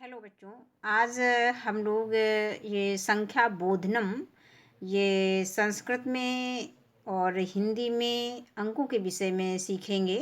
Hello बच्चों। आज हम लोग ये संख्या बोधनम ये संस्कृत में और हिंदी में अंकों के विषय में सीखेंगे।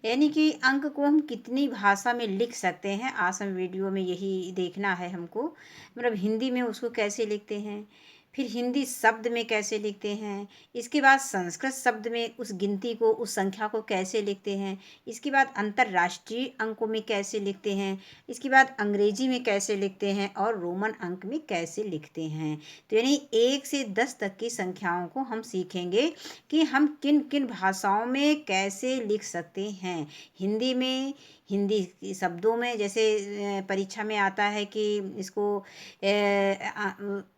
यानी कि अंक को हम कितनी भाषा में लिख सकते हैं। आज हम वीडियो में यही देखना है हमको। मतलब हिंदी में उसको कैसे लिखते हैं, फिर हिंदी शब्द में कैसे लिखते हैं, इसके बाद संस्कृत शब्द में उस गिनती को, उस संख्या को कैसे लिखते हैं, इसके बाद अंतर्राष्ट्रीय अंकों में कैसे लिखते हैं, इसके बाद अंग्रेजी में कैसे लिखते हैं और रोमन अंक में कैसे लिखते हैं। तो यानी 1 से 10 तक की संख्याओं को हम सीखेंगे कि हम किन किन भाषाओं में कैसे लिख सकते हैं। हिंदी में, हिंदी शब्दों में, जैसे परीक्षा में आता है कि इसको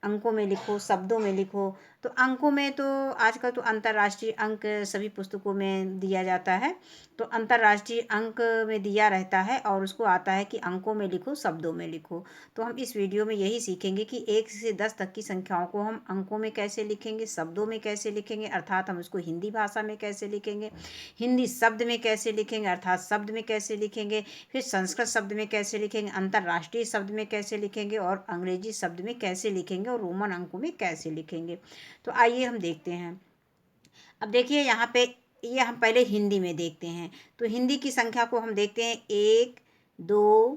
अंकों में लिखो, शब्दों में लिखो। तो अंकों में तो आजकल तो अंतर्राष्ट्रीय अंक सभी पुस्तकों में दिया जाता है। तो अंतर्राष्ट्रीय अंक में दिया रहता है और उसको आता है कि अंकों में लिखो, शब्दों में लिखो। तो हम इस वीडियो में यही सीखेंगे कि 1 से 10 तक की संख्याओं को हम अंकों में कैसे लिखेंगे, शब्दों में कैसे लिखेंगे, अर्थात हम उसको हिंदी भाषा में कैसे लिखेंगे, हिंदी शब्द में कैसे लिखेंगे अर्थात शब्द में कैसे लिखेंगे, फिर संस्कृत शब्द में कैसे लिखेंगे, अंतर्राष्ट्रीय शब्द में कैसे लिखेंगे और अंग्रेजी शब्द में कैसे लिखेंगे और रोमन अंकों में कैसे लिखेंगे। तो आइए हम देखते हैं। अब देखिए यहाँ पे ये हम पहले हिंदी में देखते हैं। तो हिंदी की संख्या को हम देखते हैं 1 2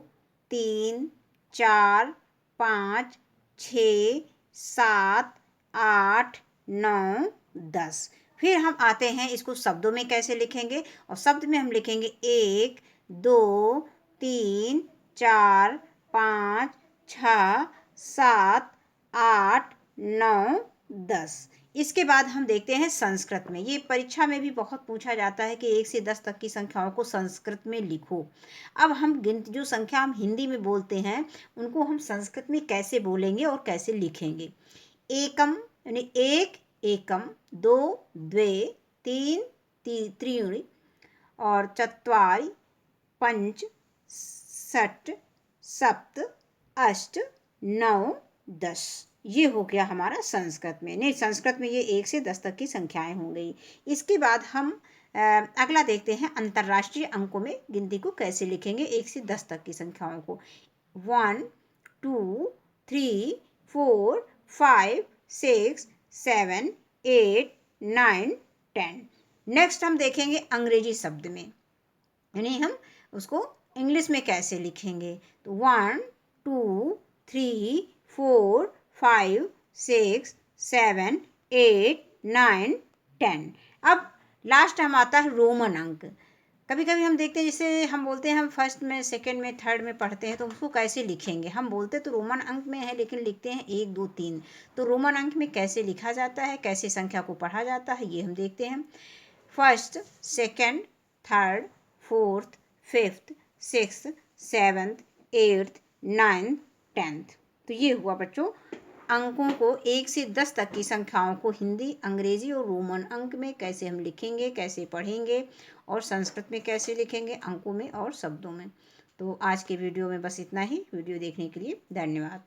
3 4 5 6 7 8 9 10। फिर हम आते हैं इसको शब्दों में कैसे लिखेंगे, और शब्द में हम लिखेंगे 1 2 3 4 5 6 7 8 9 10। इसके बाद हम देखते हैं संस्कृत में। ये परीक्षा में भी बहुत पूछा जाता है कि 1 से 10 तक की संख्याओं को संस्कृत में लिखो। अब हम गिनती जो संख्या हम हिंदी में बोलते हैं उनको हम संस्कृत में कैसे बोलेंगे और कैसे लिखेंगे। एकम यानी एक, एकम, दो, द्वे, तीन, त्रीणि, और चत्वारि, पंच, षट, सप्त, अष्ट, नौ, 10। ये हो गया हमारा संस्कृत में। नहीं, संस्कृत में ये 1 से 10 तक की संख्याएं हो गई। इसके बाद हम अगला देखते हैं अंतर्राष्ट्रीय अंकों में गिनती को कैसे लिखेंगे 1 से 10 तक की संख्याओं को। 1 2 3 4 5 6 7 8 9 10। नेक्स्ट हम देखेंगे अंग्रेजी शब्द में, यानी हम उसको इंग्लिश में कैसे लिखेंगे। तो 1 2 3 4 5 6 7 8 9 10। अब लास्ट हम आता है रोमन अंक। कभी कभी हम देखते हैं, जैसे हम बोलते हैं हम फर्स्ट में, सेकंड में, थर्ड में पढ़ते हैं तो उसको कैसे लिखेंगे। हम बोलते तो रोमन अंक में है लेकिन लिखते हैं 1 2 3। तो रोमन अंक में कैसे लिखा जाता है, कैसे संख्या को पढ़ा जाता है, ये हम देखते हैं। First, second, third, fourth, fifth, sixth, seventh, eighth, ninth, tenth. तो ये हुआ बच्चों अंकों को 1 से 10 तक की संख्याओं को हिंदी, अंग्रेजी और रोमन अंक में कैसे हम लिखेंगे, कैसे पढ़ेंगे और संस्कृत में कैसे लिखेंगे, अंकों में और शब्दों में। तो आज के वीडियो में बस इतना ही। वीडियो देखने के लिए धन्यवाद।